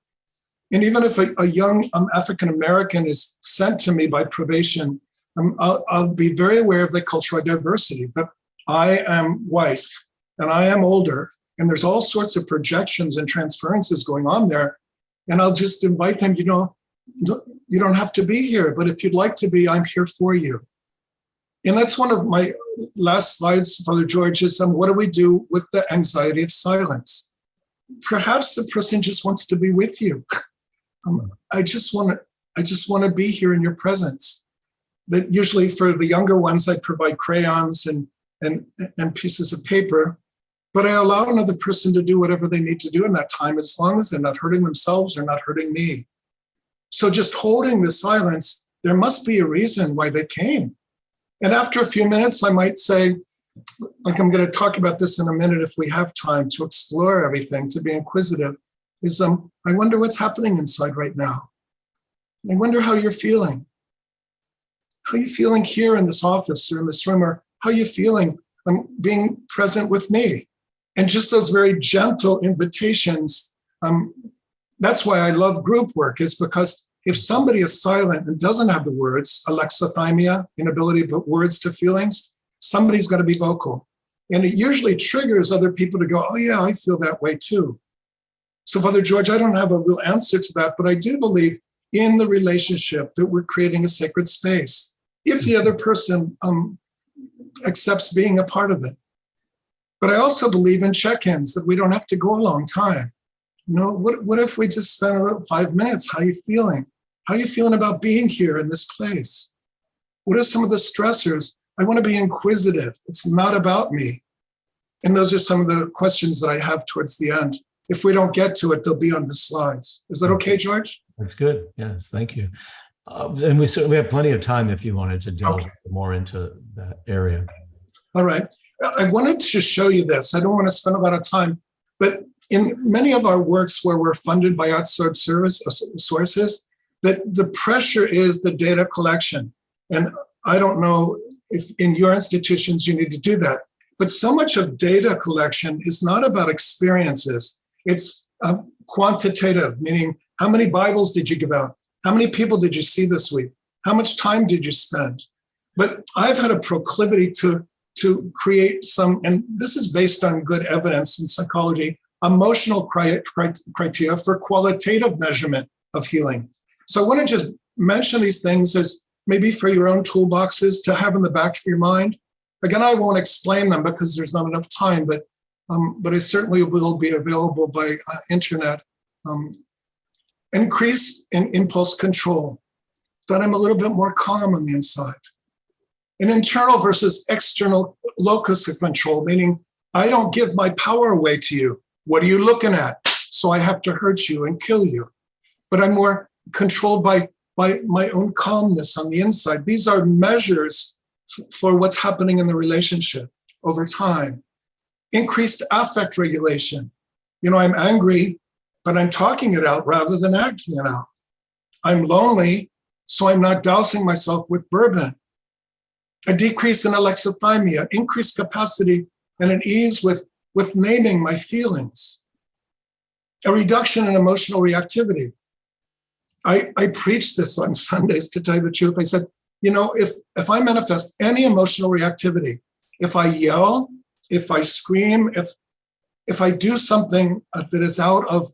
Speaker 2: And even if a young African-American is sent to me by probation, I'll be very aware of the cultural diversity. But I am white and I am older, and there's all sorts of projections and transferences going on there. And I'll just invite them, you don't have to be here, but if you'd like to be, I'm here for you. And that's one of my last slides, Father George, is what do we do with the anxiety of silence? Perhaps the person just wants to be with you. I just want to be here in your presence. That usually for the younger ones, I provide crayons and pieces of paper, but I allow another person to do whatever they need to do in that time, as long as they're not hurting themselves or not hurting me. So just holding the silence, there must be a reason why they came. And after a few minutes, I might say, like I'm going to talk about this in a minute if we have time to explore everything, to be inquisitive, is I wonder what's happening inside right now. I wonder how you're feeling. How are you feeling here in this office or in this room, or how are you feeling being present with me? And just those very gentle invitations. That's why I love group work, is because if somebody is silent and doesn't have the words, alexithymia, inability to put words to feelings, somebody's got to be vocal. And it usually triggers other people to go, oh yeah, I feel that way too. So Father George, I don't have a real answer to that, but I do believe in the relationship that we're creating a sacred space, if the other person accepts being a part of it. But I also believe in check-ins, that we don't have to go a long time. What if we just spend about 5 minutes? How are you feeling? How are you feeling about being here in this place? What are some of the stressors? I want to be inquisitive. It's not about me. And those are some of the questions that I have towards the end. If we don't get to it, they'll be on the slides. Is that okay, George?
Speaker 1: That's good. Yes, thank you. And we have plenty of time if you wanted to delve more into that area.
Speaker 2: All right. I wanted to show you this. I don't want to spend a lot of time, but in many of our works where we're funded by outside sources, that the pressure is the data collection. And I don't know if in your institutions you need to do that, but so much of data collection is not about experiences. It's quantitative, meaning how many Bibles did you give out? How many people did you see this week? How much time did you spend? But I've had a proclivity to create some, and this is based on good evidence in psychology, emotional criteria for qualitative measurement of healing. So I want to just mention these things as maybe for your own toolboxes to have in the back of your mind. Again, I won't explain them because there's not enough time, but I certainly will be available by internet. Increase in impulse control, that I'm a little bit more calm on the inside. An internal versus external locus of control, meaning I don't give my power away to you. What are you looking at? So I have to hurt you and kill you. But I'm more controlled by my own calmness on the inside. These are measures for what's happening in the relationship over time. Increased affect regulation. I'm angry, but I'm talking it out rather than acting it out. I'm lonely, so I'm not dousing myself with bourbon. A decrease in alexithymia, increased capacity and an ease with naming my feelings. A reduction in emotional reactivity. I preach this on Sundays, to tell you the truth. I said, if I manifest any emotional reactivity, if I yell, if I scream, if I do something that is out of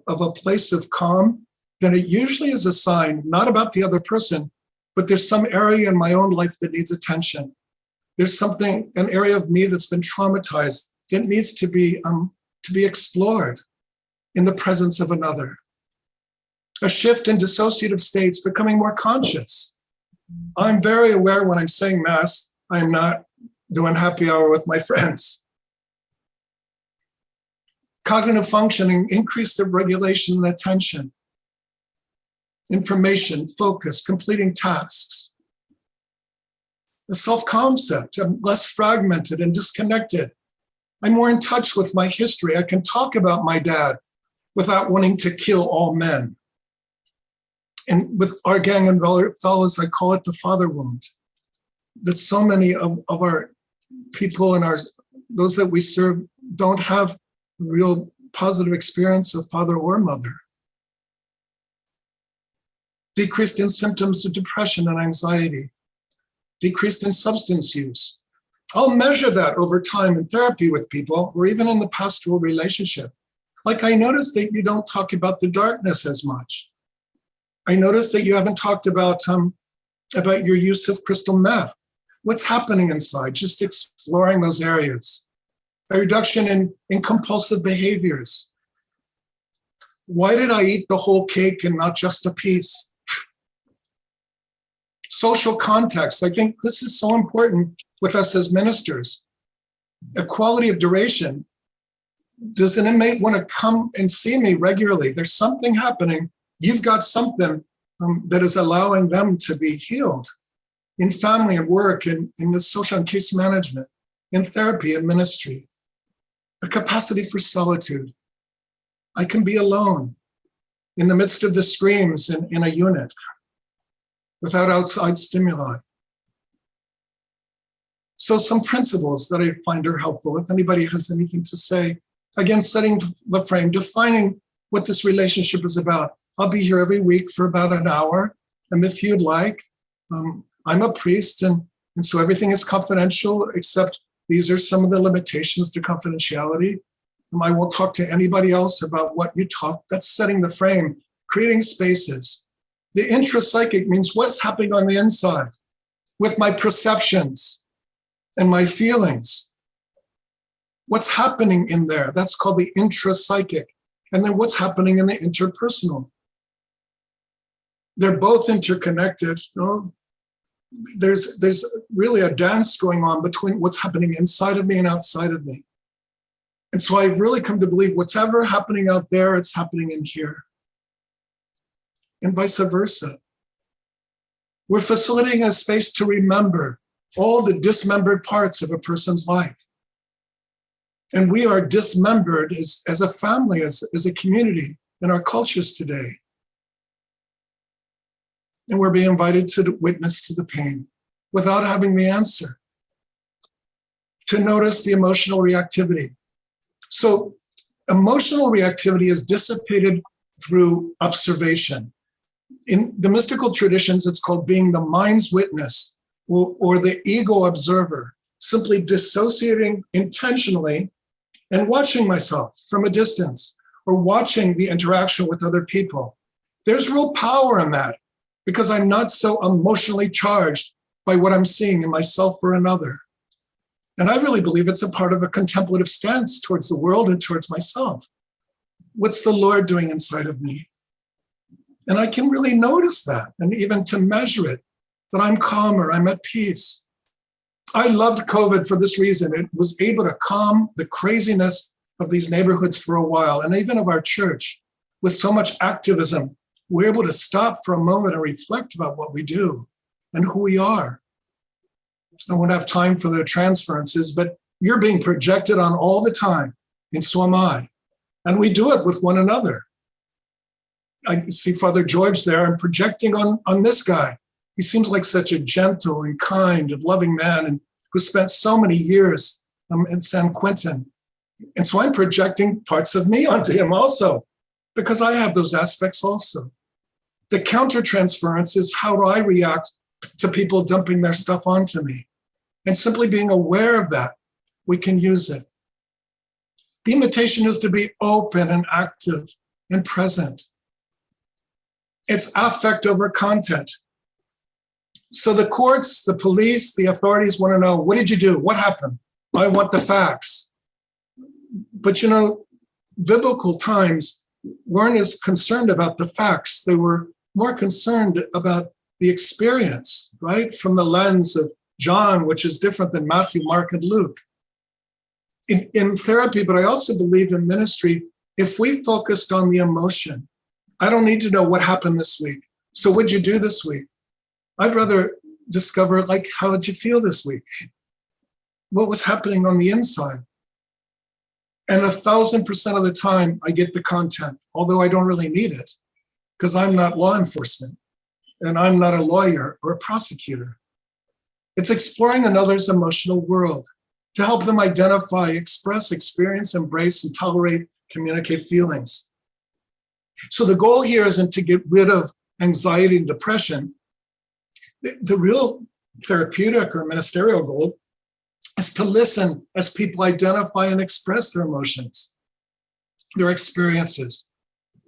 Speaker 2: a place of calm, then it usually is a sign, not about the other person, but there's some area in my own life that needs attention. There's something, an area of me that's been traumatized that needs to be explored in the presence of another. A shift in dissociative states, becoming more conscious. I'm very aware when I'm saying Mass, I'm not doing happy hour with my friends. Cognitive functioning, increased regulation and attention. Information, focus, completing tasks. The self-concept, I'm less fragmented and disconnected. I'm more in touch with my history. I can talk about my dad without wanting to kill all men. And with our gang and fellows, I call it the father wound. That so many of our people and those that we serve don't have real positive experience of father or mother. Decreased in symptoms of depression and anxiety. Decreased in substance use. I'll measure that over time in therapy with people, or even in the pastoral relationship. Like I noticed that you don't talk about the darkness as much. I noticed that you haven't talked about your use of crystal meth. What's happening inside? Just exploring those areas. A reduction in compulsive behaviors. Why did I eat the whole cake and not just a piece? Social context. I think this is so important with us as ministers. Equality of duration. Does an inmate want to come and see me regularly? There's something happening. You've got something that is allowing them to be healed in family and work, in the social and case management, in therapy and ministry. A capacity for solitude. I can be alone in the midst of the screams in a unit without outside stimuli. So some principles that I find are helpful, if anybody has anything to say. Again, setting the frame, defining what this relationship is about. I'll be here every week for about an hour. And if you'd like, I'm a priest, and so everything is confidential, except these are some of the limitations to confidentiality. I won't talk to anybody else about what you talk. That's setting the frame, creating spaces. The intrapsychic means what's happening on the inside with my perceptions and my feelings. What's happening in there? That's called the intrapsychic. And then what's happening in the interpersonal? They're both interconnected. There's really a dance going on between what's happening inside of me and outside of me. And so I've really come to believe what's ever happening out there, it's happening in here. And vice versa. We're facilitating a space to remember all the dismembered parts of a person's life. And we are dismembered as a family, as a community in our cultures today. And we're being invited to witness to the pain without having the answer. To notice the emotional reactivity. So emotional reactivity is dissipated through observation. In the mystical traditions, it's called being the mind's witness or the ego observer, simply dissociating intentionally and watching myself from a distance or watching the interaction with other people. There's real power in that because I'm not so emotionally charged by what I'm seeing in myself or another. And I really believe it's a part of a contemplative stance towards the world and towards myself. What's the Lord doing inside of me? And I can really notice that, and even to measure it, that I'm calmer, I'm at peace. I loved COVID for this reason. It was able to calm the craziness of these neighborhoods for a while, and even of our church. With so much activism, we're able to stop for a moment and reflect about what we do and who we are. I won't have time for the transferences, but you're being projected on all the time, and so am I. And we do it with one another. I see Father George there. I'm projecting on this guy. He seems like such a gentle and kind and loving man, and who spent so many years in San Quentin. And so I'm projecting parts of me onto him also, because I have those aspects also. The countertransference is how do I react to people dumping their stuff onto me? And simply being aware of that, we can use it. The invitation is to be open and active and present. It's affect over content. So the courts, the police, the authorities want to know, what did you do? What happened? I want the facts. But biblical times weren't as concerned about the facts. They were more concerned about the experience, right? From the lens of John, which is different than Matthew, Mark, and Luke. In therapy, but I also believe in ministry, if we focused on the emotion, I don't need to know what happened this week. So what'd you do this week? I'd rather discover, how did you feel this week? What was happening on the inside? And 1,000% of the time, I get the content, although I don't really need it, because I'm not law enforcement, and I'm not a lawyer or a prosecutor. It's exploring another's emotional world to help them identify, express, experience, embrace, and tolerate, communicate feelings. So the goal here isn't to get rid of anxiety and depression. The real therapeutic or ministerial goal is to listen as people identify and express their emotions, their experiences.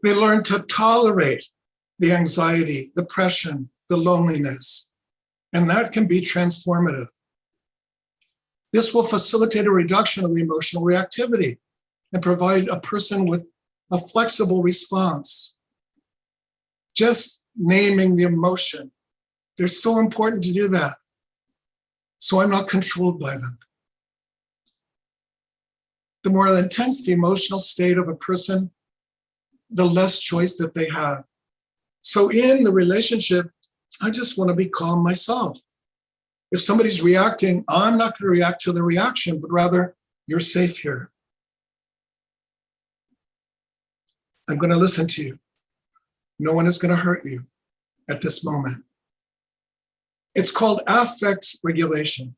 Speaker 2: They learn to tolerate the anxiety, depression, the loneliness, and that can be transformative. This will facilitate a reduction of the emotional reactivity and provide a person with a flexible response. Just naming the emotion. They're so important to do that. So I'm not controlled by them. The more intense the emotional state of a person, the less choice that they have. So in the relationship, I just want to be calm myself. If somebody's reacting, I'm not going to react to the reaction, but rather, you're safe here. I'm going to listen to you. No one is going to hurt you at this moment. It's called affect regulation,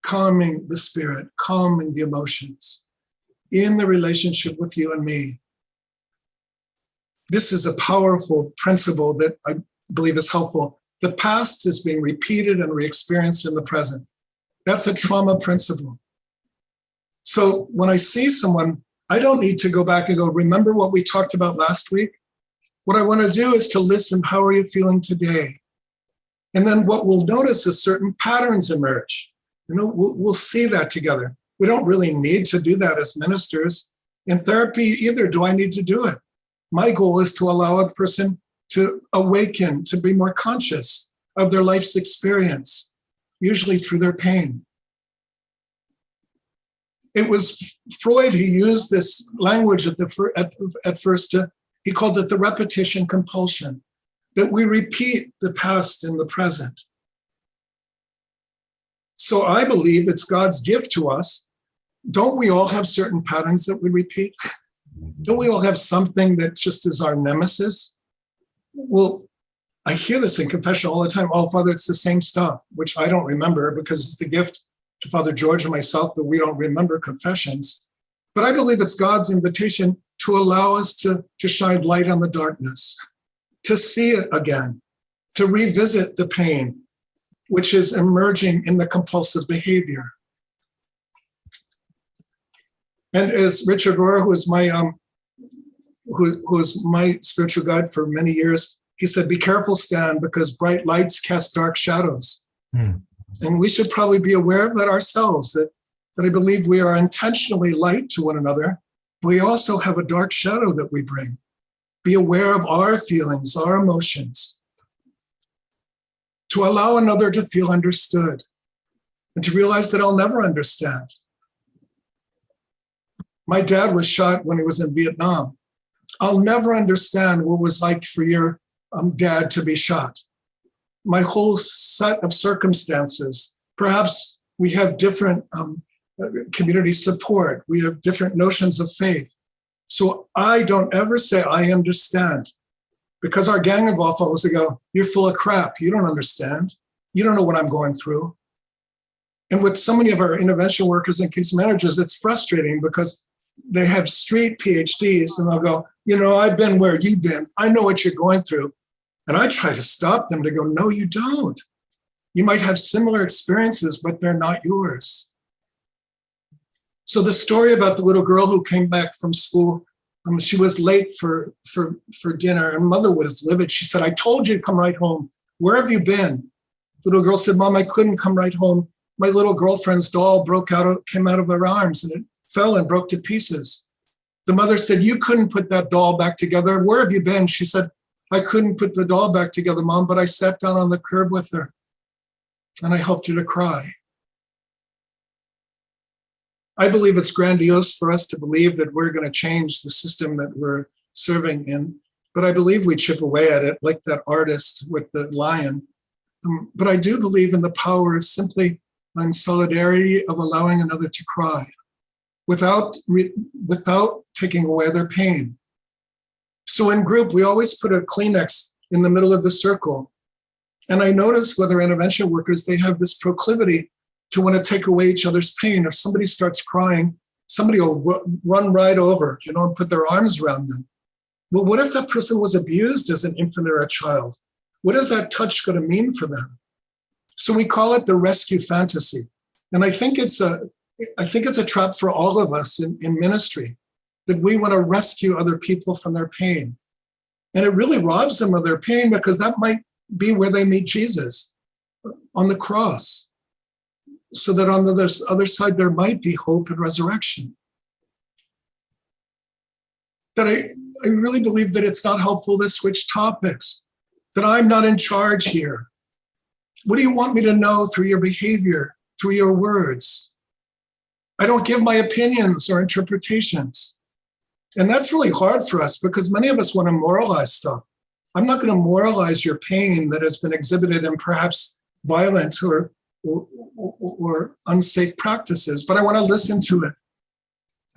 Speaker 2: calming the spirit, calming the emotions in the relationship with you and me. This is a powerful principle that I believe is helpful. The past is being repeated and re-experienced in the present. That's a trauma principle. So when I see someone, I don't need to go back and go, remember what we talked about last week? What I want to do is to listen, how are you feeling today? And then what we'll notice is certain patterns emerge. We'll see that together. We don't really need to do that as ministers. In therapy either do I need to do it. My goal is to allow a person to awaken, to be more conscious of their life's experience, usually through their pain. It was Freud who used this language at first. He called it the repetition compulsion, that we repeat the past in the present. So I believe it's God's gift to us. Don't we all have certain patterns that we repeat? Don't we all have something that just is our nemesis? Well, I hear this in confession all the time. Oh, Father, it's the same stuff, which I don't remember because it's the gift to Father George and myself that we don't remember confessions. But I believe it's God's invitation to allow us to shine light on the darkness, to see it again, to revisit the pain, which is emerging in the compulsive behavior. And as Richard Rohr, who was my spiritual guide for many years, he said, be careful, Stan, because bright lights cast dark shadows. And we should probably be aware of that ourselves, that I believe we are intentionally light to one another. We also have a dark shadow that we bring. Be aware of our feelings, our emotions, to allow another to feel understood and to realize that I'll never understand. My dad was shot when he was in Vietnam. I'll never understand what it was like for your dad to be shot. My whole set of circumstances, perhaps we have different community support. We have different notions of faith. So I don't ever say I understand, because our gang of oddfellows, they go, you're full of crap. You don't understand. You don't know what I'm going through. And with so many of our intervention workers and case managers, it's frustrating because they have street PhDs and they'll go, I've been where you've been. I know what you're going through. And I try to stop them to go, no, you don't. You might have similar experiences, but they're not yours. So the story about the little girl who came back from school, she was late for dinner and mother was livid. She said, I told you to come right home. Where have you been? The little girl said, Mom, I couldn't come right home. My little girlfriend's doll came out of her arms and it fell and broke to pieces. The mother said, you couldn't put that doll back together. Where have you been? She said, I couldn't put the doll back together, Mom, but I sat down on the curb with her and I helped her to cry. I believe it's grandiose for us to believe that we're going to change the system that we're serving in, but I believe we chip away at it like that artist with the lion. But I do believe in the power of simply in solidarity of allowing another to cry without taking away their pain. So in group, we always put a Kleenex in the middle of the circle. And I notice whether intervention workers, they have this proclivity to want to take away each other's pain. If somebody starts crying, somebody will run right over, and put their arms around them. Well, what if that person was abused as an infant or a child? What is that touch going to mean for them? So we call it the rescue fantasy. And I think it's a trap for all of us in ministry, that we want to rescue other people from their pain. And it really robs them of their pain, because that might be where they meet Jesus on the cross, so that on the other side, there might be hope and resurrection. That I really believe that it's not helpful to switch topics, that I'm not in charge here. What do you want me to know through your behavior, through your words? I don't give my opinions or interpretations. And that's really hard for us, because many of us want to moralize stuff. I'm not going to moralize your pain that has been exhibited in perhaps violent or unsafe practices, but I want to listen to it.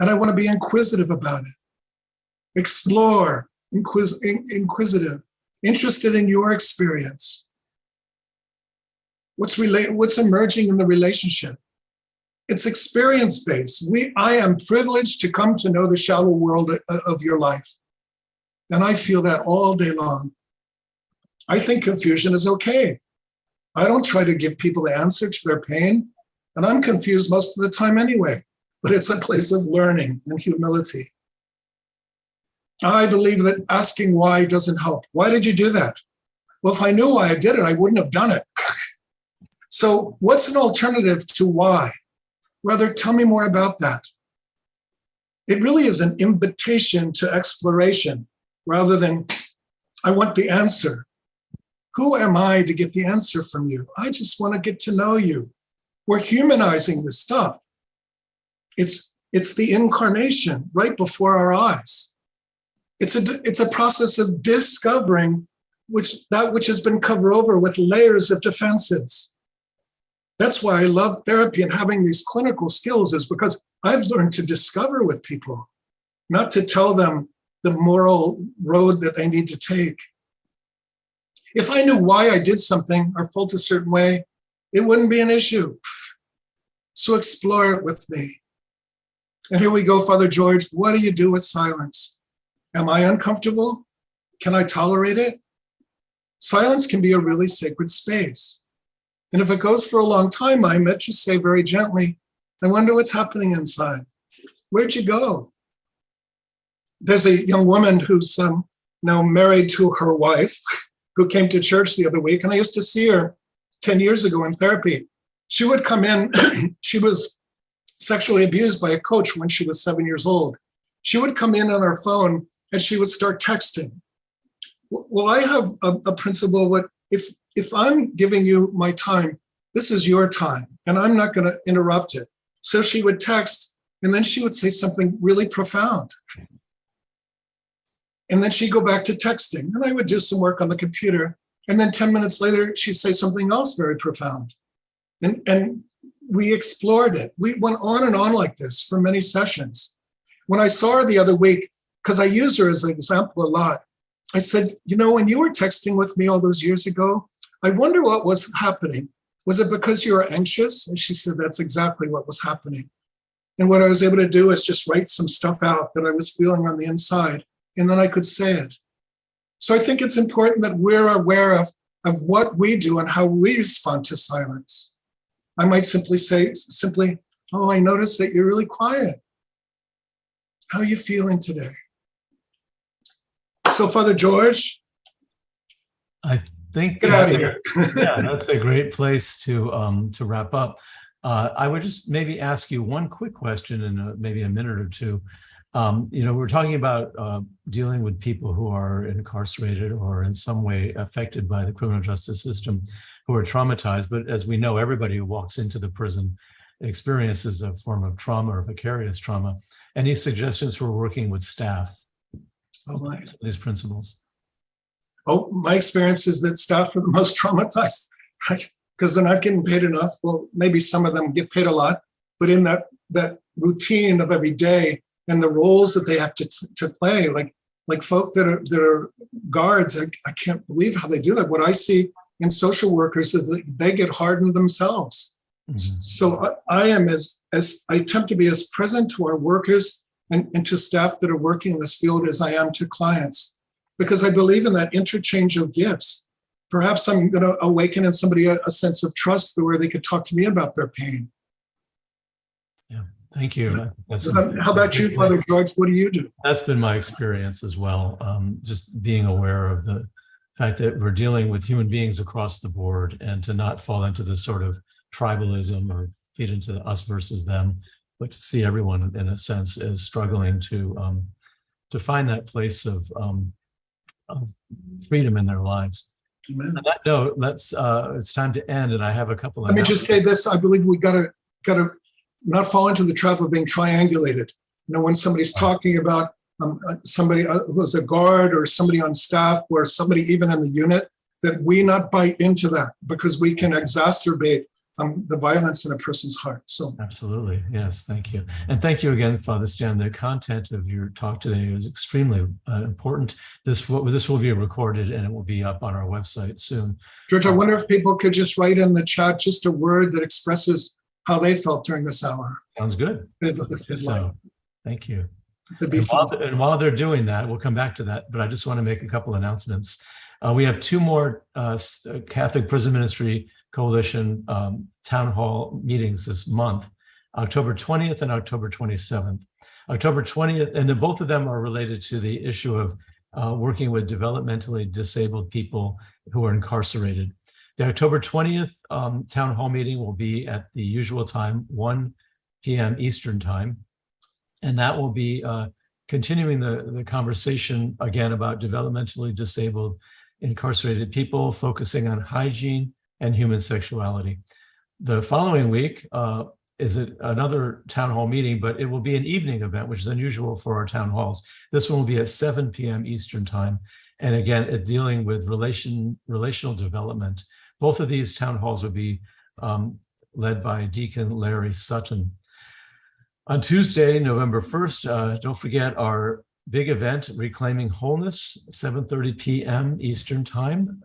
Speaker 2: And I want to be inquisitive about it. Explore, inquisitive, interested in your experience. What's emerging in the relationship? It's experience-based. I am privileged to come to know the shallow world of your life. And I feel that all day long. I think confusion is okay. I don't try to give people the answer to their pain, and I'm confused most of the time anyway, but it's a place of learning and humility. I believe that asking why doesn't help. Why did you do that? Well, if I knew why I did it, I wouldn't have done it. So what's an alternative to why? Rather, tell me more about that. It really is an invitation to exploration rather than, I want the answer. Who am I to get the answer from you? I just want to get to know you. We're humanizing this stuff. It's the incarnation right before our eyes. It's a process of discovering which has been covered over with layers of defenses. That's why I love therapy and having these clinical skills, is because I've learned to discover with people, not to tell them the moral road that they need to take. If I knew why I did something or felt a certain way, it wouldn't be an issue. So explore it with me. And here we go, Father George. What do you do with silence? Am I uncomfortable? Can I tolerate it? Silence can be a really sacred space. And if it goes for a long time, I might just say very gently, I wonder what's happening inside. Where'd you go? There's a young woman who's now married to her wife, who came to church the other week, and I used to see her 10 years ago in therapy. She would come in, she was sexually abused by a coach when she was 7 years old. She would come in on her phone and she would start texting. Well, I have a principle, if I'm giving you my time, this is your time, and I'm not going to interrupt it. So she would text, and then she would say something really profound. And then she'd go back to texting, and I would do some work on the computer. And then 10 minutes later, she'd say something else very profound. And we explored it. We went on and on like this for many sessions. When I saw her the other week, because I use her as an example a lot, I said, when you were texting with me all those years ago, I wonder what was happening. Was it because you were anxious? And she said, that's exactly what was happening. And what I was able to do is just write some stuff out that I was feeling on the inside, and then I could say it. So I think it's important that we're aware of what we do and how we respond to silence. I might simply say, oh, I noticed that you're really quiet. How are you feeling today? So, Father George?
Speaker 1: think
Speaker 2: Get out of here.
Speaker 1: yeah, that's a great place to wrap up. I would just maybe ask you one quick question in maybe a minute or two. We're talking about dealing with people who are incarcerated or in some way affected by the criminal justice system, who are traumatized. But as we know, everybody who walks into the prison experiences a form of trauma or vicarious trauma. Any suggestions for working with staff? These principles.
Speaker 2: Oh, my experience is that staff are the most traumatized, right? Because they're not getting paid enough. Well, maybe some of them get paid a lot, but in that routine of every day and the roles that they have to play, like folk that are guards, I can't believe how they do that. What I see in social workers is that they get hardened themselves. Mm-hmm. So I am as I attempt to be as present to our workers and to staff that are working in this field as I am to clients, because I believe in that interchange of gifts. Perhaps I'm going to awaken in somebody a sense of trust where they could talk to me about their pain.
Speaker 1: Yeah, thank you.
Speaker 2: How about you, Father George? What do you do?
Speaker 1: That's been my experience as well. Just being aware of the fact that we're dealing with human beings across the board, and to not fall into this sort of tribalism or feed into the us versus them, but to see everyone in a sense as struggling to find that place of freedom in their lives.
Speaker 2: Amen.
Speaker 1: On that note, it's time to end, and I have a couple of.
Speaker 2: Let me just say this: I believe we gotta not fall into the trap of being triangulated. When somebody's talking about somebody who's a guard or somebody on staff or somebody even in the unit, that we not bite into that, because we can exacerbate the violence in a person's heart. So
Speaker 1: absolutely, yes, thank you, and thank you again, Father Stan. The content of your talk today is extremely important. This will be recorded and it will be up on our website soon.
Speaker 2: George, I wonder if people could just write in the chat just a word that expresses how they felt during this hour.
Speaker 1: Sounds good. Thank you. And while they're doing that, we'll come back to that, but I just want to make a couple announcements. We have two more Catholic Prison Ministry Coalition town hall meetings this month, October 20th and October 27th. October 20th, and both of them are related to the issue of working with developmentally disabled people who are incarcerated. The October 20th town hall meeting will be at the usual time, 1 p.m. Eastern time. And that will be continuing the conversation again about developmentally disabled incarcerated people, focusing on hygiene and human sexuality. The following week is another town hall meeting, but it will be an evening event, which is unusual for our town halls. This one will be at 7 p.m. Eastern time. And again, it's dealing with relational development. Both of these town halls will be led by Deacon Larry Sutton. On Tuesday, November 1st, don't forget our big event, Reclaiming Wholeness, 7:30 p.m. Eastern time.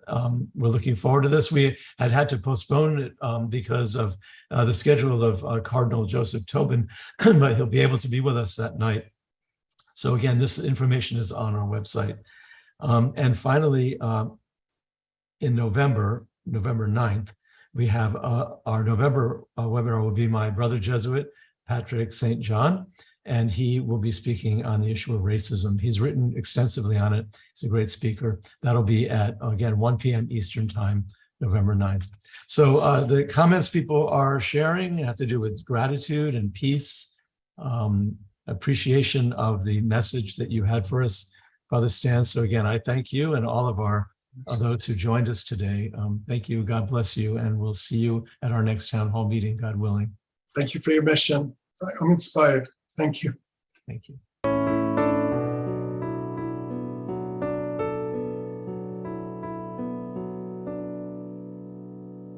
Speaker 1: We're looking forward to this. We had to postpone it because of the schedule of Cardinal Joseph Tobin, but he'll be able to be with us that night. So again, this information is on our website. And finally, in November 9th, we have our November webinar will be my brother Jesuit, Patrick St. John, and he will be speaking on the issue of racism. He's written extensively on it. He's a great speaker. That'll be at, again, 1 p.m. Eastern time, November 9th. So the comments people are sharing have to do with gratitude and peace, appreciation of the message that you had for us, Father Stan. So again, I thank you and all of those who joined us today. Thank you. God bless you. And we'll see you at our next town hall meeting, God willing.
Speaker 2: Thank you for your mission. I'm inspired. Thank you.
Speaker 1: Thank you.